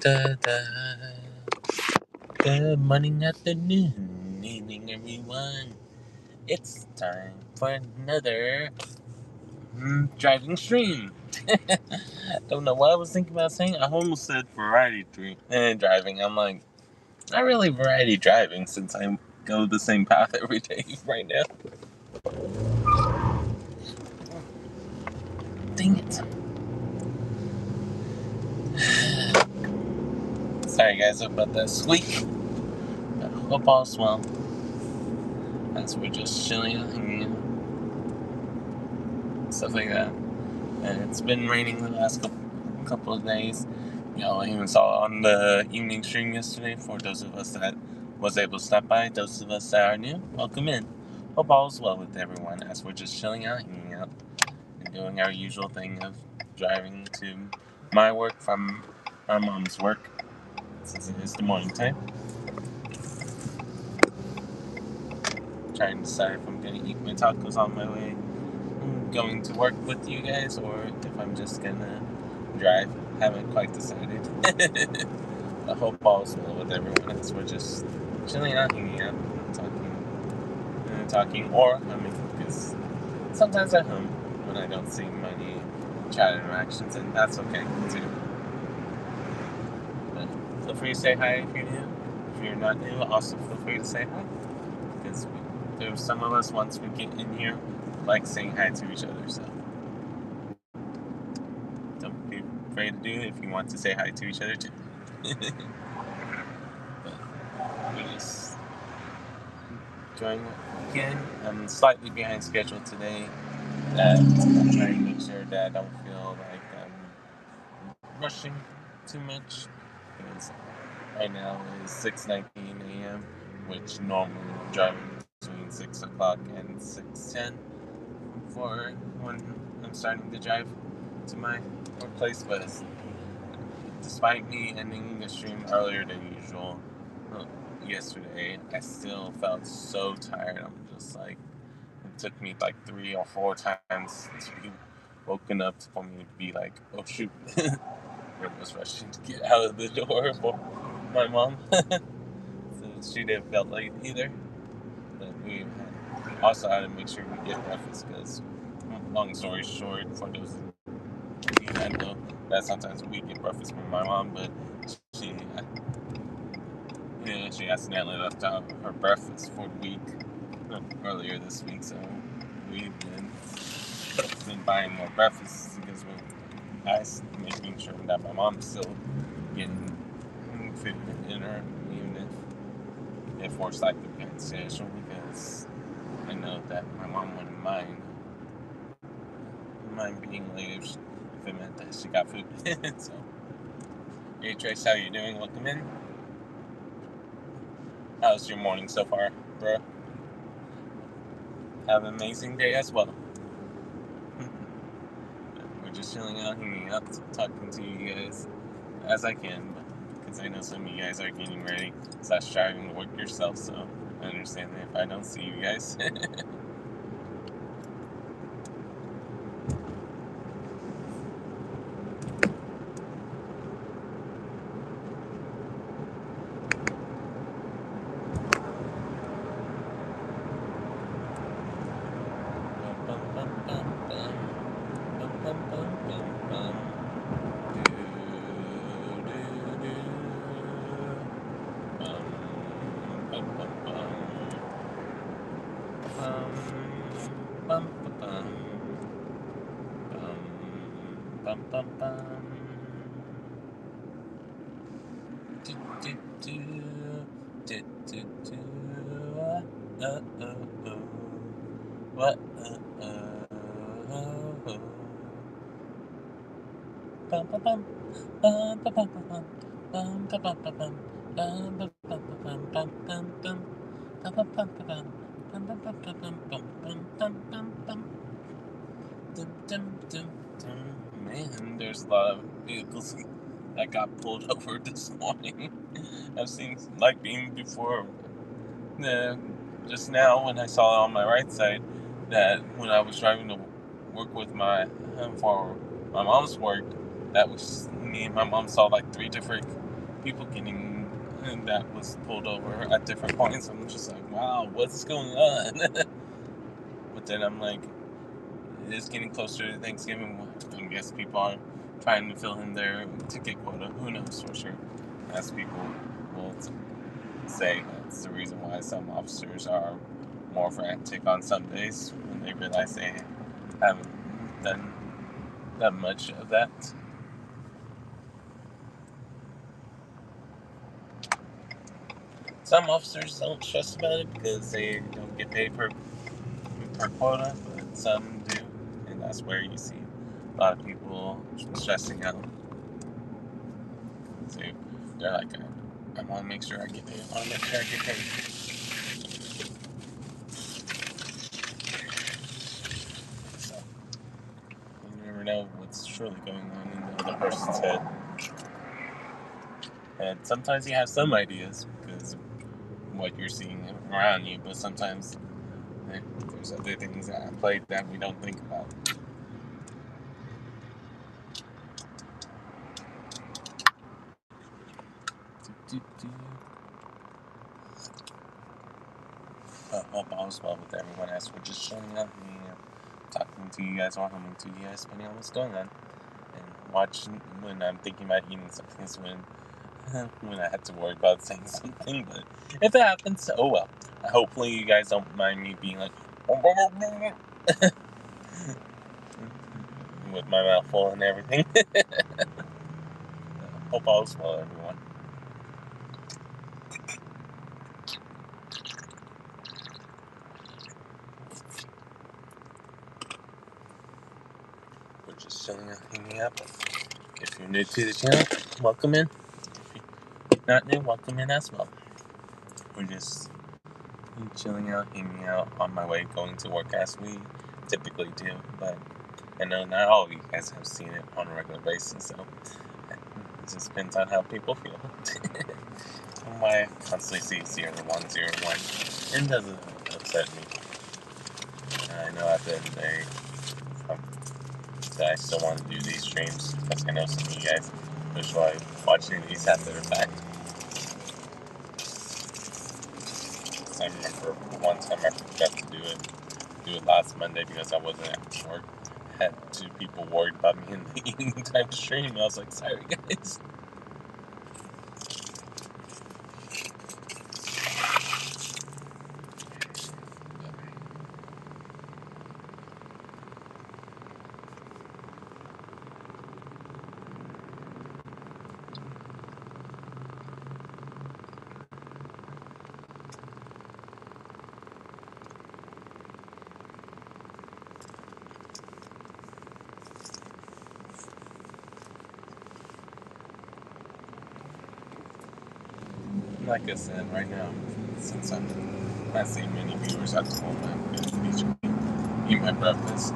Da, da. Good morning, afternoon, evening, everyone. It's time for another driving stream. Don't know what I was thinking about saying. I almost said variety driving. I'm like, not really variety driving since I go the same path every day right now. Dang it. Sorry, guys, about that squeak. But hope all's well. As we're just chilling out, hanging out, stuff like that. And it's been raining the last couple of days. I even saw on the evening stream yesterday. For those of us that was able to stop by, those of us that are new, welcome in. Hope all is well with everyone as we're just chilling out, hanging out, and doing our usual thing of driving to my work from my mom's work, since it is the morning time. Trying to decide if I'm going to eat my tacos on my way going to work with you guys, or if I'm just gonna drive. Haven't quite decided. I hope all's well with everyone as we're just chilling out, hanging out, talking, or humming, because sometimes I hum when I don't see many chat interactions, and that's okay too. But feel free to say hi if you're new. If you're not new, also feel free to say hi, because there's some of us, once we get in here, like saying hi to each other, so don't be afraid to do it if you want to say hi to each other too. But we're just going again. I'm slightly behind schedule today. I'm trying to make sure that I don't feel like I'm rushing too much, because right now is 6:19 a.m., which normally I'm driving between 6 o'clock and 6:10 for when I'm starting to drive to my workplace. But despite me ending the stream earlier than usual yesterday, I still felt so tired. I'm just like, it took me like 3 or 4 times to be woken up for me to be like, oh shoot. I was rushing to get out of the door for my mom. So she didn't feel late either. But we also had to make sure we get breakfast, because, long story short, for those of you that know, that sometimes we get breakfast from my mom, but she she accidentally left out her breakfast for the week earlier this week, so we've been buying more breakfasts, because we're making sure that my mom's still getting food in her, even if we're slightly behind schedule, because I know that my mom wouldn't mind being late if it meant that she got food. So, hey Trace, how you doing? Welcome in. How's your morning so far, bro? Have an amazing day as well. We're just chilling out, hanging out, talking to you guys as I can, because I know some of you guys are getting ready / driving to work yourself, so I understand that if I don't see you guys. What? Man, there's a lot of vehicles that got pulled over this morning. I've seen, like, even before, just now when I saw it on my right side, that when I was driving to work with for my mom's work, that was me and my mom saw like 3 different people getting that was pulled over at different points. I'm just like, wow, what's going on? But then I'm like, it's getting closer to Thanksgiving. I guess people are trying to fill in their ticket quota. Who knows for sure? As people will say, that's the reason why some officers are more frantic on some days when they realize they haven't done that much of that. Some officers don't stress about it because they don't get paid per quota, but some do, and that's where you see a lot of people stressing out. So they're like, I want to make sure I get paid. I want to make sure I get paid. So you never know what's truly going on in the other person's head. And sometimes you have some ideas because of what you're seeing around you, but sometimes there's other things at play that we don't think about. Hope all is well with everyone as we're just showing up and talking to you guys or humming to you guys, depending on what's going on. And watching when I'm thinking about eating something is when I have to worry about saying something. But if it happens, oh well. Hopefully you guys don't mind me being like with my mouth full and everything. Hope all is well, everyone. We're just chilling out, hanging out. If you're new to the channel, welcome in. If you're not new, welcome in as well. We're just chilling out, hanging out on my way going to work as we typically do. But I know not all of you guys have seen it on a regular basis, so it just depends on how people feel. My constantly see 0101, it doesn't upset me. I know at the end of the day that I still want to do these streams because I know some of you guys enjoy watching these after the fact. I remember one time I forgot to do it last Monday because I wasn't at work. I had 2 people worried about me in the evening time stream, and I was like, sorry guys. Like I said, right now, since I'm not seeing many viewers at the moment, I'm going to be eating my breakfast.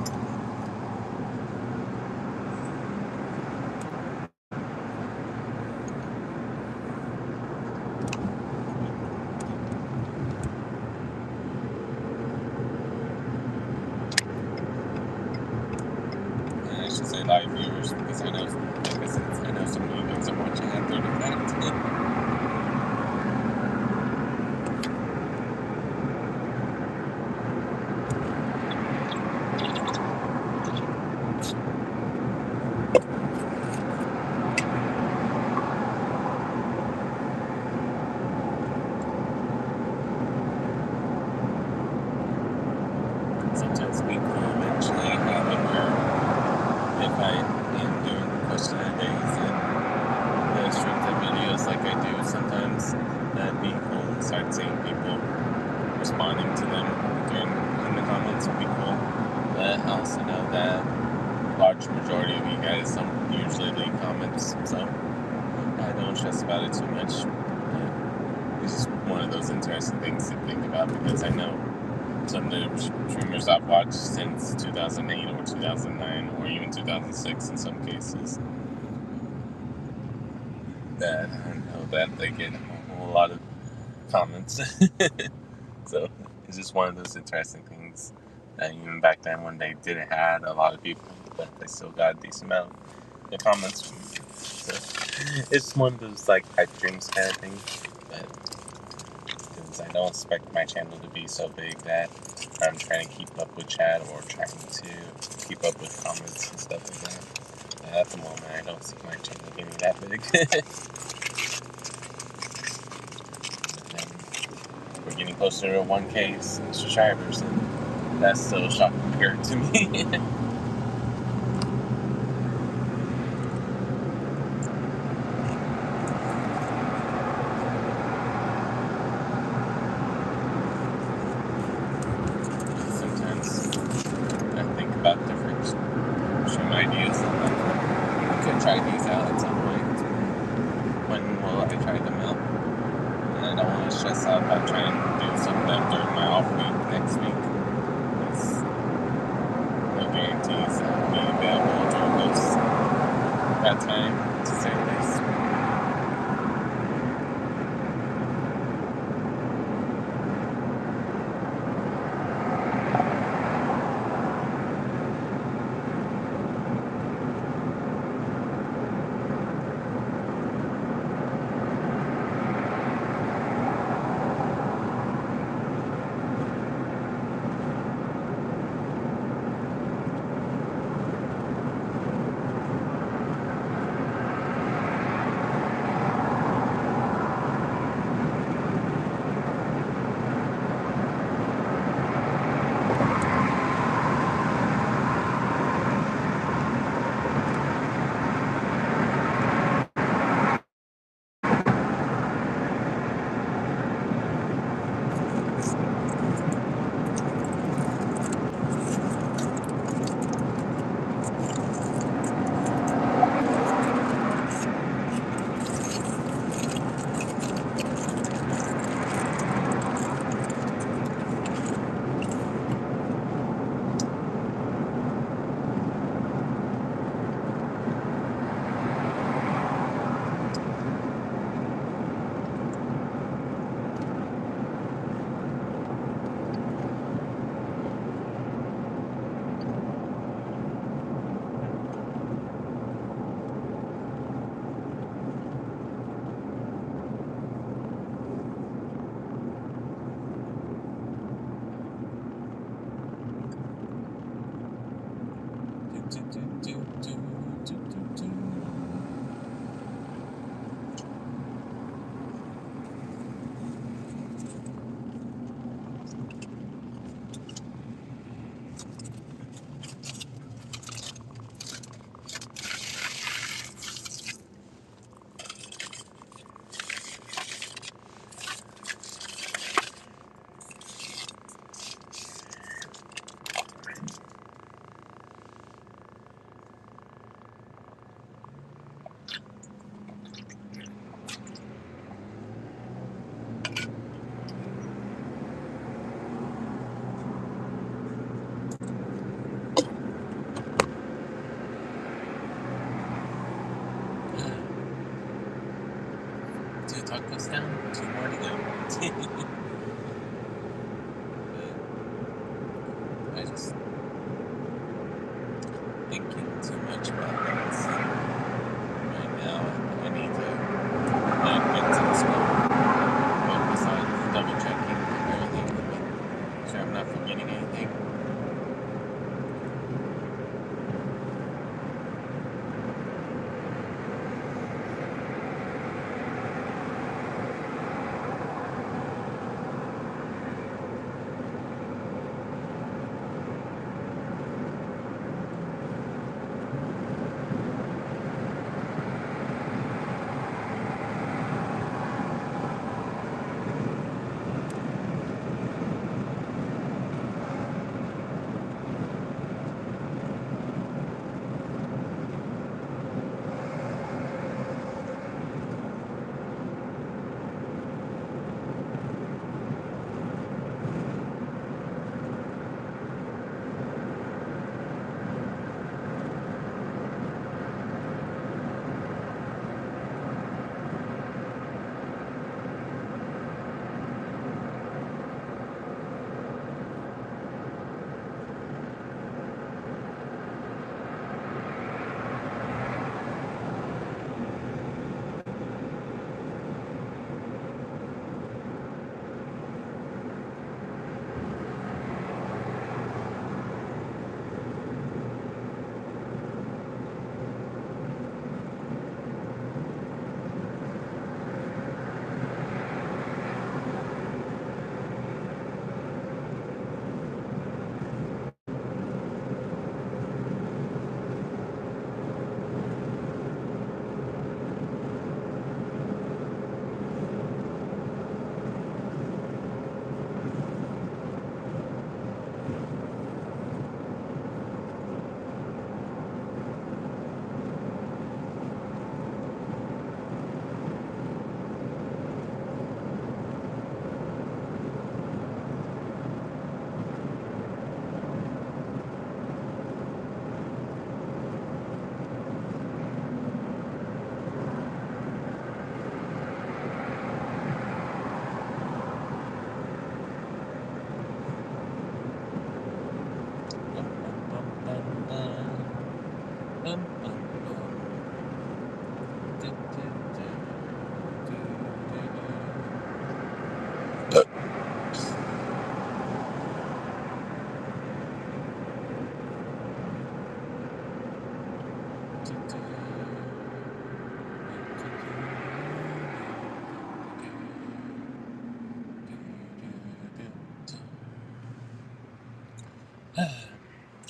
And I should say live viewers because I know, like I said, I know some of you guys are watching after the fact. Sometimes we could eventually have it where if I am doing question of the days and the scripted videos like I do sometimes, that'd be cool and start seeing people responding to them in the comments would be cool. But I also know that a large majority of you guys don't usually leave comments, so I don't stress about it too much. It's just one of those interesting things to think about because I know some of the streamers I've watched since 2008 or 2009 or even 2006 in some cases that I know that they get a whole lot of comments. So it's just one of those interesting things that even back then when they didn't have a lot of people, but they still got a decent amount of comments. So It's one of those like pipe dreams kind of thing, but because I don't expect my channel to be so big that I'm trying to keep up with chat or trying to keep up with comments and stuff like that. At the moment, I don't see my channel getting that big. But then we're getting closer to 1K subscribers, and that's still shocking compared to me. Sometimes I think about different stream ideas. And like, I could try these out at some point. When will I try them out? And I don't want to stress out about trying to do some of them during my off week next week. There's no guarantees I'll be available during that time, to say the least. Two tacos down, two more to go. But I just thinking too much about things right now. I need to not get to the school. Focus on double checking everything. Make sure I'm not forgetting anything.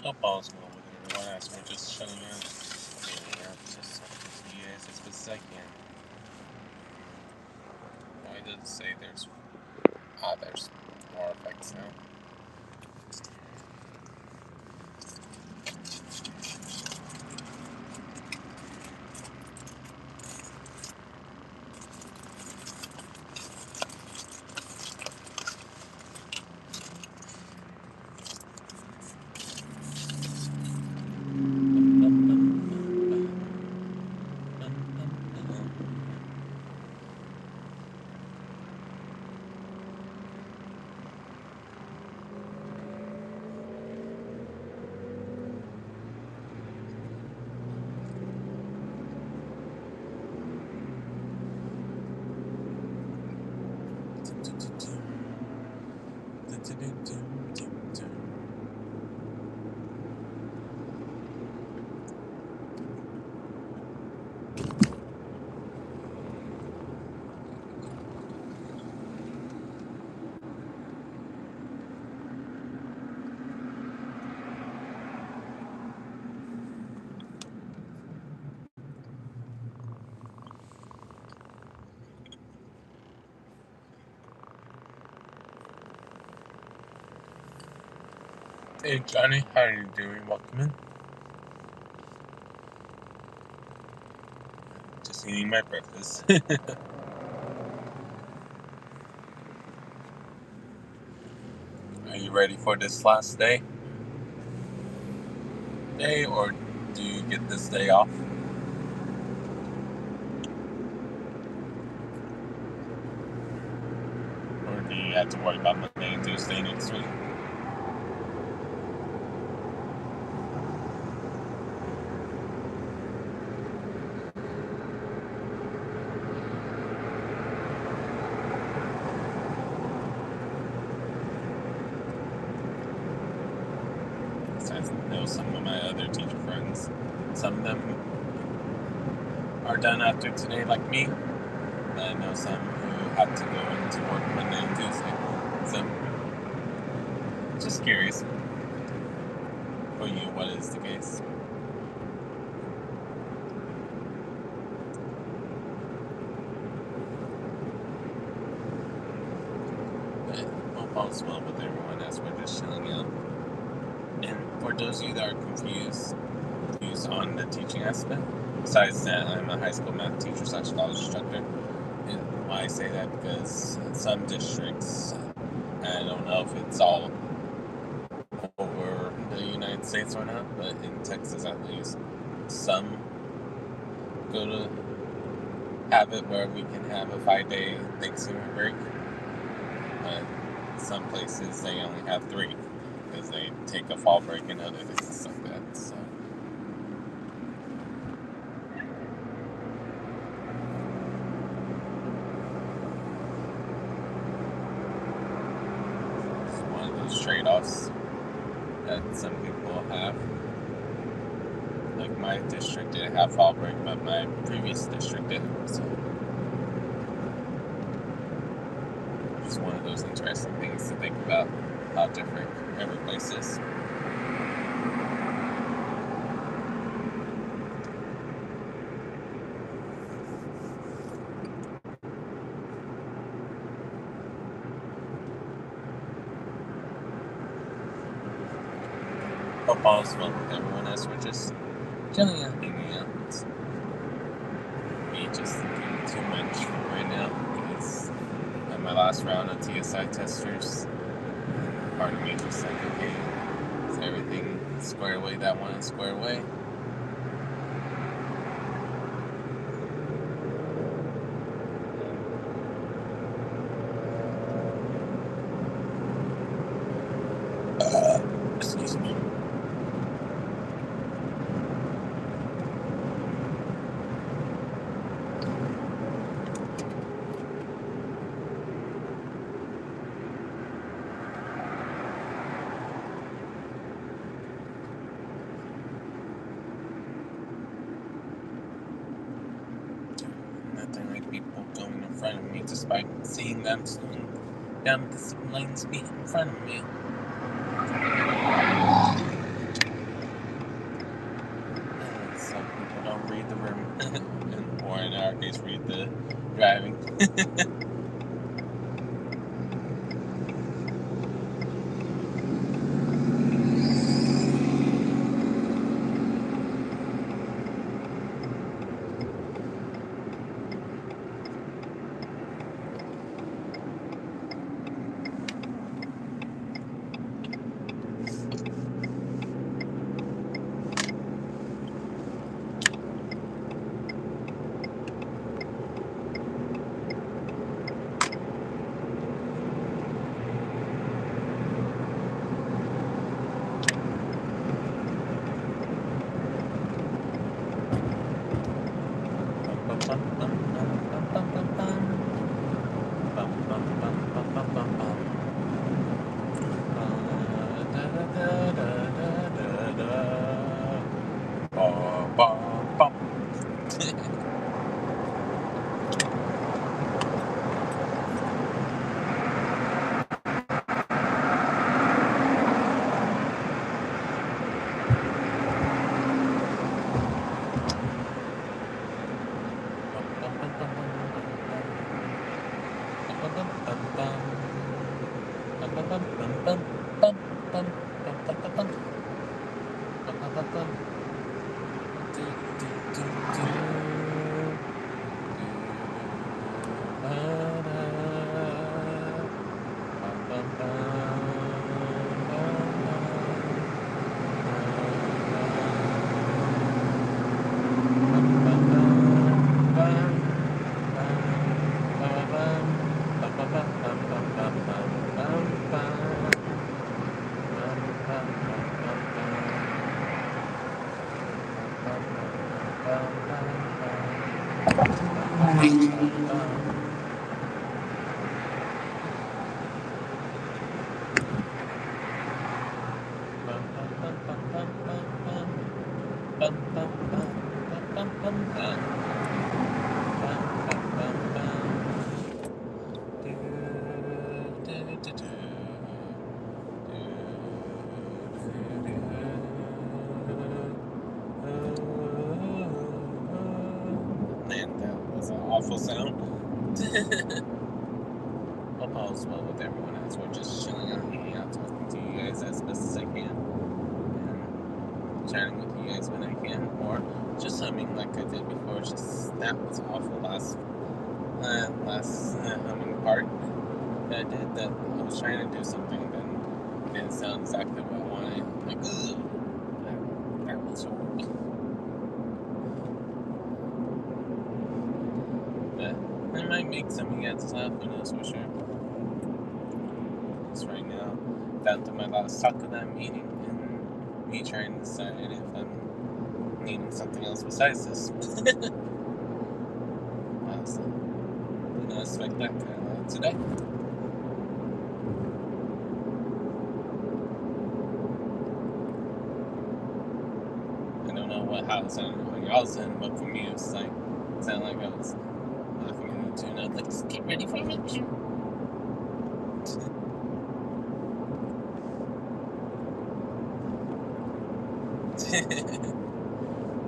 Hope all's well with everyone as we're just shutting out. Yeah, just talking to you guys as best as I can. Why does it say there's more effects now? Hey Johnny, how are you doing? Welcome in. Just eating my breakfast. Are you ready for this last day? Or do you get this day off? Or do you have to worry about Monday and Tuesday next week? I know some of my other teacher friends, some of them are done after today like me. And I know some who have to go into work Monday and Tuesday. So, just curious for you, what is the case? But hope all's well with everyone as we're just chilling out. And for those of you that are confused on the teaching aspect, besides that, I'm a high school math teacher / college instructor. And why I say that because some districts, and I don't know if it's all over the United States or not, but in Texas at least, some go to have it where we can have a 5-day Thanksgiving break, but some places they only have 3 because they take a fall break and other things like that. So. It's one of those trade-offs that some people have. Like my district didn't have fall break, but my previous district did. So just one of those interesting things to think about how different every place is. Hope all is well with everyone as we're just chilling out, hanging out. Me just thinking too much right now because at my last round of TSI testers, part of me just like, okay, is everything squared away that one is squared away? Excuse me. Nothing like people going in front of me despite seeing them slowing down the lanes being in front of me. or in our case, read the driving. Man, that was an awful sound. Hope all is well with everyone else. We're just chilling out, hanging out, talking to you guys as best as I can, and chatting with you guys when I can, or just humming like I did before. Just that was awful last humming part that I did. That I was trying to do something, then it didn't sound exactly what I wanted. Like, ugh, that was horrible. But I might make some of you guys laugh. Who knows for sure. Right now, down to my last talk of that meeting, and me trying to decide if I'm needing something else besides this. Honestly, did not expect that today. I don't know how it sounded on y'all's end, but for me, it was like, it sounded like I was laughing in the tune. I was like, just get ready for me.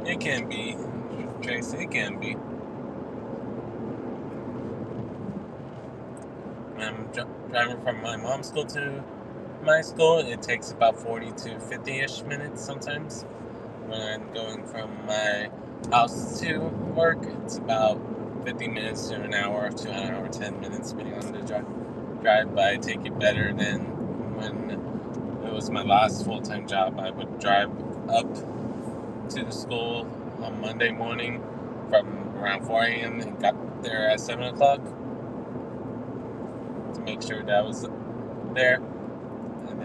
It can be, Tracy, it can be. I'm driving from my mom's school to my school. It takes about 40 to 50-ish minutes sometimes. When I'm going from my house to work, it's about 50 minutes to an hour to an hour 10 minutes, depending on the drive. But I take it better than when it was my last full-time job. I would drive up to the school on Monday morning from around 4 a.m. and got there at 7 o'clock to make sure that I was there. And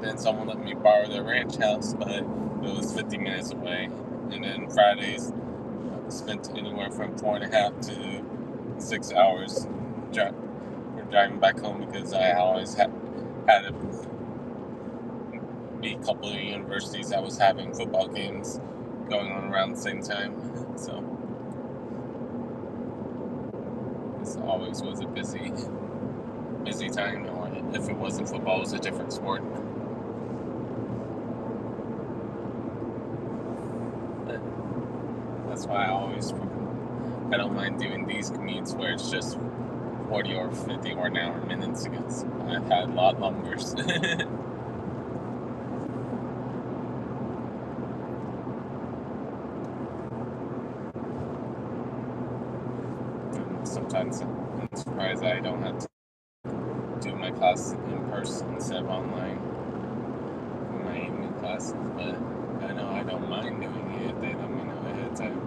then someone let me borrow their ranch house, but it was 50 minutes away. And then Fridays, I spent anywhere from 4.5 to 6 hours driving back home because I always had to be a couple of universities that was having football games going on around the same time. So this always was a busy time, or if it wasn't football, it was a different sport. that's why I don't mind doing these commutes where it's just 40 or 50 or an hour minutes, because I've had a lot longer. Sometimes I'm surprised I don't have to do my classes in person instead of online for my evening classes, but I know I don't mind doing it if they let me know ahead of time.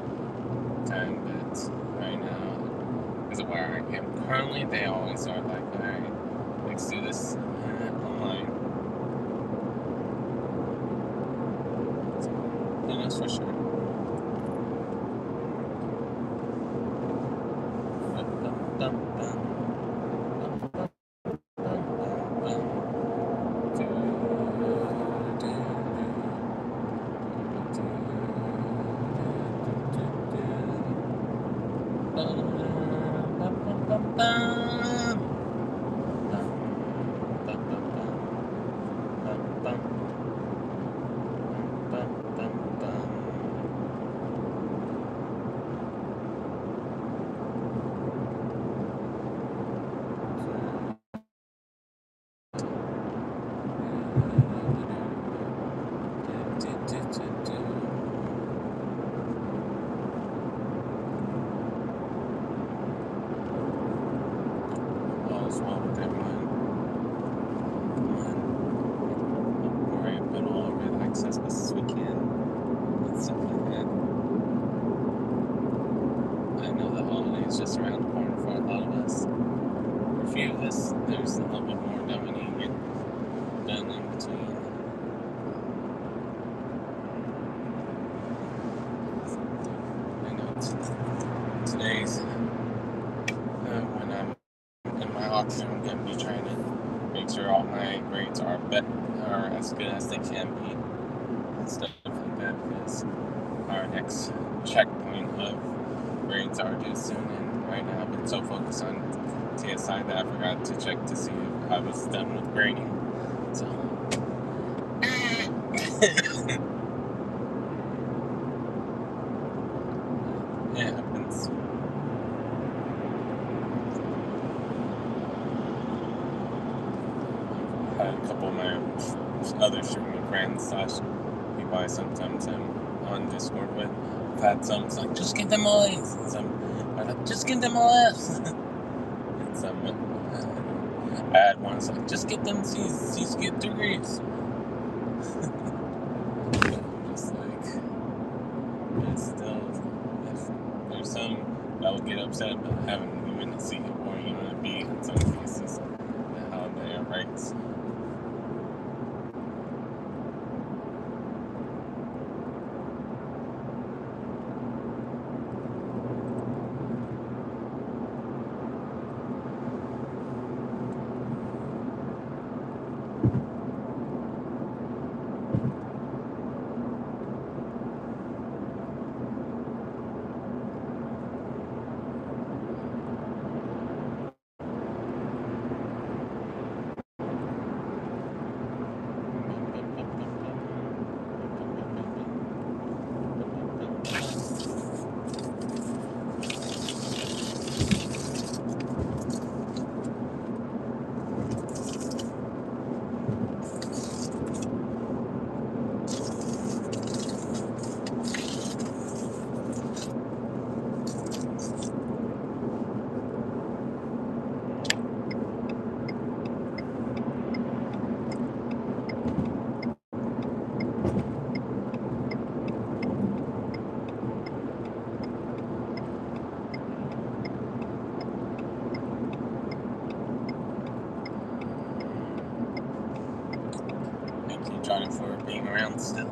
But right now, because of where I am currently, they always are like, alright, let's do this online. So, that's for sure. All's well with everyone. Worry about all relax as best as we can. And stuff like that. I know the holiday is just around the corner for a lot of us. For a few of us, there's a little bit more that we need to get done in between. I know today's when I'm in my office, I'm going to be trying to make sure all my grades are as good as they can be and stuff like that, because our next checkpoint of grades are due soon, and right now I've been so focused on TSI that I forgot to check to see if I was done with grading. So it happens. I had a couple of my other streaming friends / people I sometimes am on Discord with. I've had some, it's like, just get them all A's. And some are like, just get them all F's. And some, I had one that's like, just get them C's. C's get degrees. I'm just like, it's still, there's some that will get upset about having even a C or even a B in some cases, and how they are rates. Thank you, Johnny, for being around still.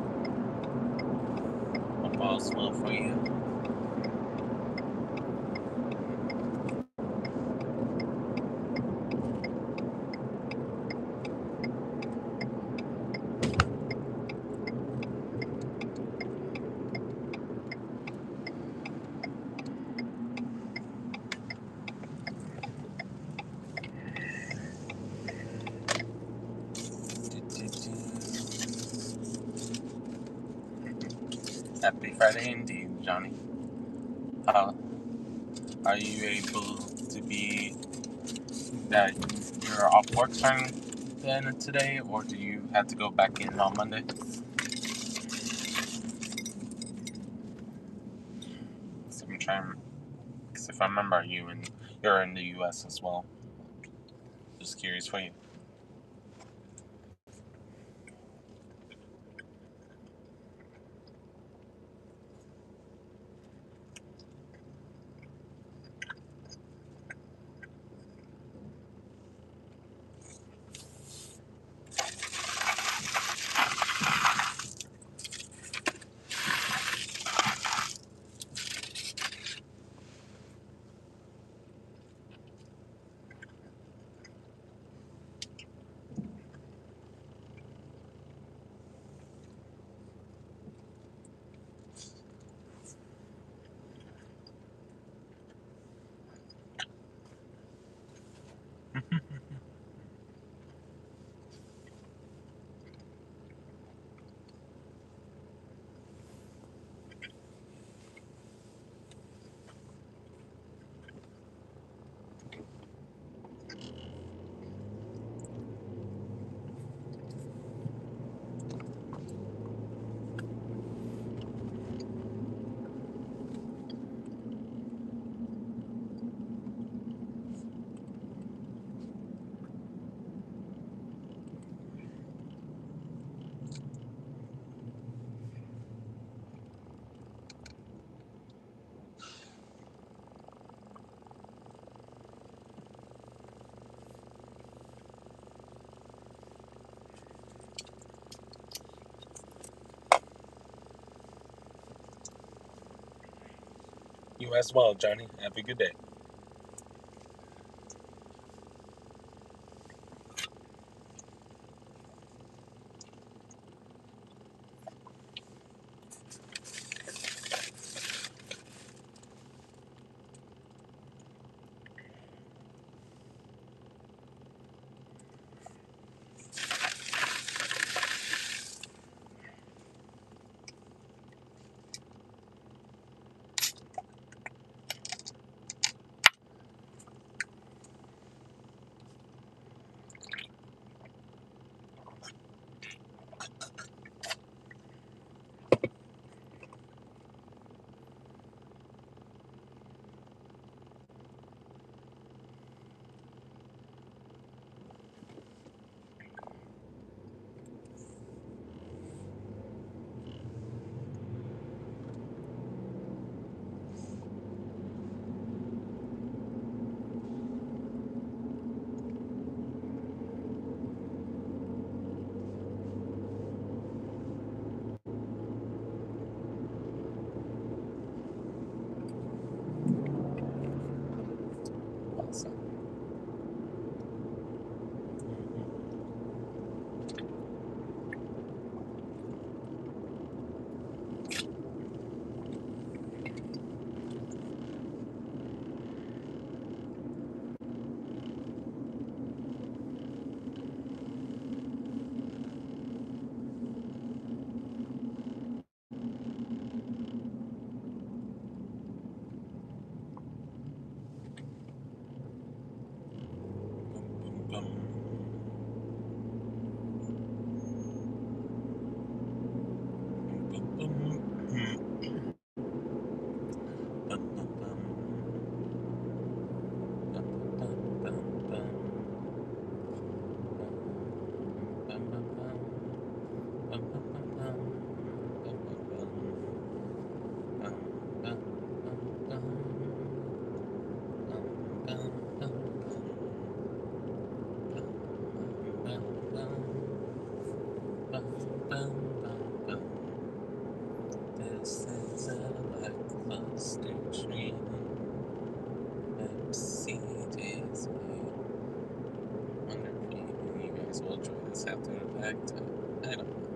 Hope all's well for you. Happy Friday indeed, Johnny. How are you able to be that you're off work starting then today, or do you have to go back in on Monday? So I'm trying, because if I remember you're in the U.S. as well. Just curious for you. You as well, Johnny. Have a good day. Awesome. This is a lackluster dream. MCJ's wonder if you guys will enjoy this after the fact. I don't know.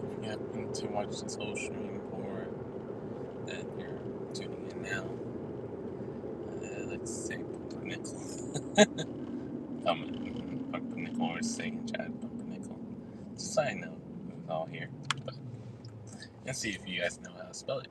If you happen to watch this whole stream or that you're tuning in now, Pumpernickel or saying Chad Pumpernickel. Just so I know who's all here. But, and see if you guys know how to spell it.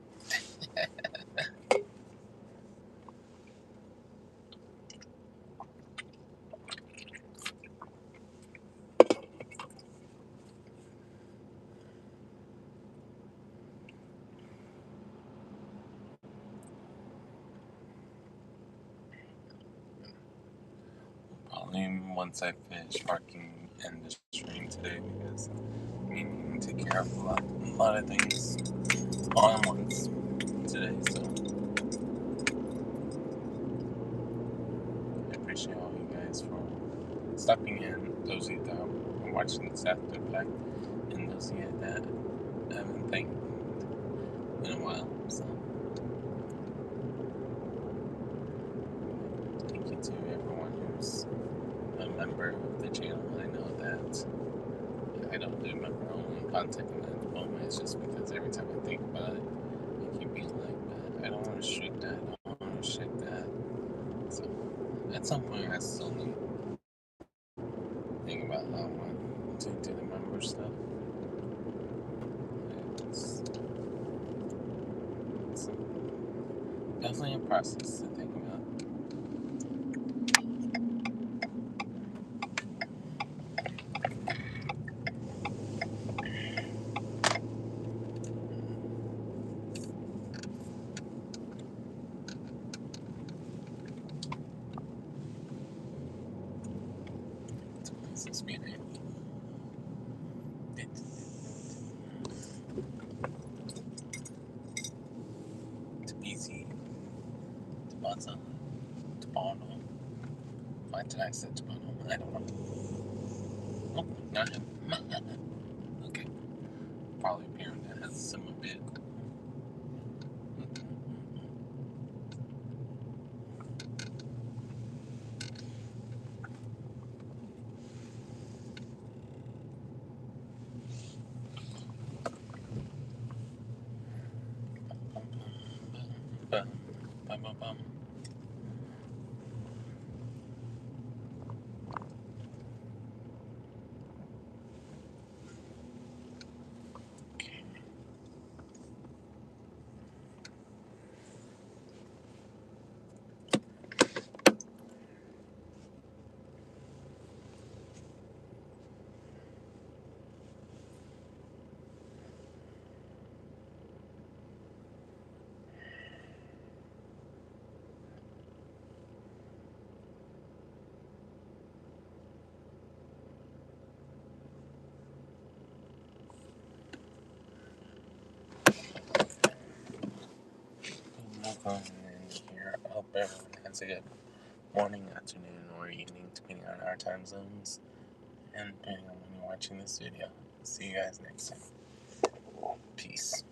Probably once I finish working in the stream today because I need to take care of a lot of things all at once today. So I appreciate all you guys for stopping in. Those of you that are watching this after the fact, and those of you that haven't thanked in a while. So thank you to everyone who's a member of the channel. I know that I don't do member only content at the moment. It's just because every time I think about it, I keep being like, but I don't want to restrict that. I don't want to restrict that. So at some point, I still need to think about how I want to do the member stuff. It's definitely a process to think about. It's this behind me. It's easy. It's Baza. It's Bono. Why did I say Bono? I don't know. Oh, not him. Okay. Probably a parent that has some of it. Bum, bum, bum, bum. Welcome in here. I hope everyone has a good morning, afternoon, or evening, depending on our time zones, and depending on when you're watching this video. See you guys next time. Peace.